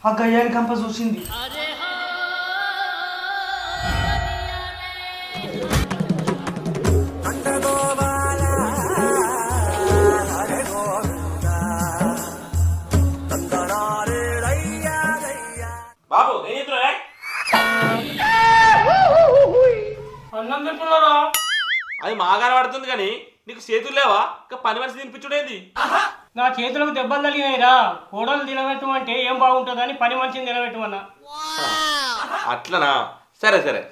ఆ గయ్యాని కంప చూసింది. బాబు అన్నం తింటున్నారా? అది మాగాన పడుతుంది కానీ నీకు చేతులు లేవా? ఇంకా పని మనిషి తినిపించుడేంది? నా చేతులకు దెబ్బలు తగిలినాయిరా. కోడలు తినబెట్టమంటే ఏం బాగుంటుందని పని మనిషిని తినబెట్టమన్నా. అట్లనా? సరే సరే